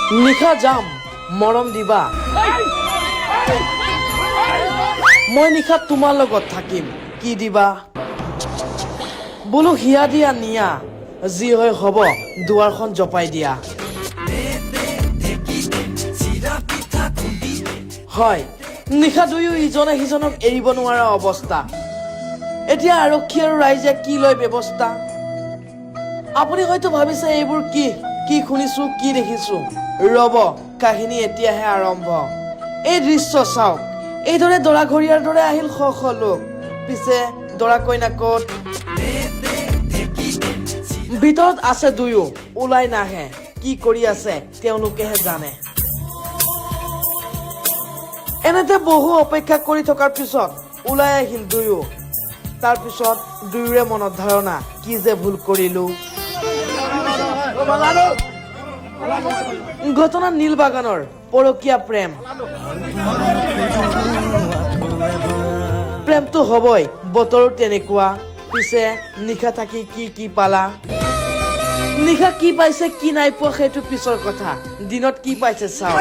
নিশা যাম মৰম দিবা মই নিশা তোমাৰ লগত থাকিম কি দিবা বোলো হিয়া দিয়া নিয়া যি হয় হ'ব দুৱাৰখন জপাই দিয়া হয় নিশা দুয়ো ইজনে সিজনক এৰিব নোৱাৰা অৱস্থা এতিয়া আৰক্ষী আৰু ৰাইজে কি লয় ব্যৱস্থা আপুনি হয়তো ভাবিছে এইবোৰ কি শুনিছো কি দেখিছো ৰব কাহিনী এতিয়াহে আৰম্ভ এই দৃশ্য চাওক এইদৰে দৰা ঘৰীয়াৰ দৰে আহিল শ শ লোক পিছে দৰা কইনা ক'ত ভিতৰত আছে দুয়ো ওলাই নাহে কি কৰি আছে তেওঁলোকেহে জানে এনেতে বহু অপেক্ষা কৰি থকাৰ পিছত ওলাই আহিল দুয়ো তাৰ পিছত দুয়োৰে মনত ধাৰণা কি যে ভুল কৰিলো ঘটনা নীলবাগানৰ পৰকীয়া প্ৰেমটো হবই বতৰো তেনেকুৱা পিছে নিশা থাকি কি পালা নিশা কি পাইছে কি নাই পোৱা সেইটো পিছৰ কথা দিনত কি পাইছে চাও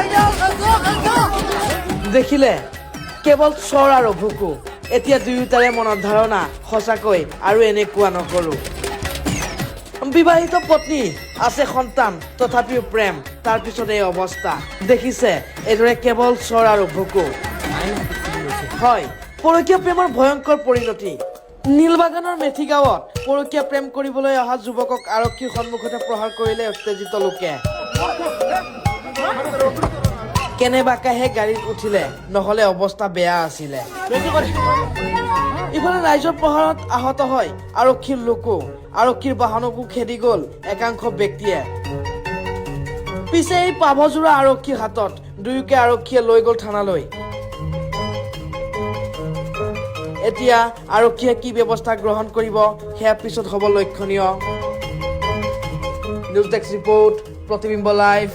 দেখিলে কেৱল চৰ আৰু ভুকু এতিয়া দুয়োটাৰে মনত ধাৰণা সঁচাকৈ আৰু এনেকুৱা নকৰো বিবাহিত পত্নী আছে সন্তান তথাপিও প্ৰেম তাৰ পিছত এই অৱস্থা দেখিছে এইদৰে কেৱল চৰ আৰু ভুকু হয় পৰকীয়া প্ৰেমৰ ভয়ংকৰ পৰিণতি নীলবাগানৰ মেথি গাঁৱত পৰকীয়া প্ৰেম কৰিবলৈ অহা যুৱকক আৰক্ষীৰ সন্মুখতে প্ৰহাৰ কৰিলে উত্তেজিত লোকে কেনেবাকাহে গাড়ীত উঠিলে নহলে অৱস্থা বেয়া আছিলে ইফালে ৰাইজৰ প্ৰহাৰত আহত হয় আৰক্ষীৰ লোকো আৰক্ষীৰ বাহনকো খেদি গল একাংশ ব্যক্তিয়ে পিছে এই পাভযোৰা আৰক্ষীৰ হাতত দুয়োকে আৰক্ষীয়ে লৈ গল থানালৈ এতিয়া আৰক্ষীয়ে কি ব্যৱস্থা গ্ৰহণ কৰিব সেয়া পিছত হ'ব লক্ষণীয় নিউজ ডেস্ক ৰিপৰ্ট প্ৰতিবিম্ব লাইভ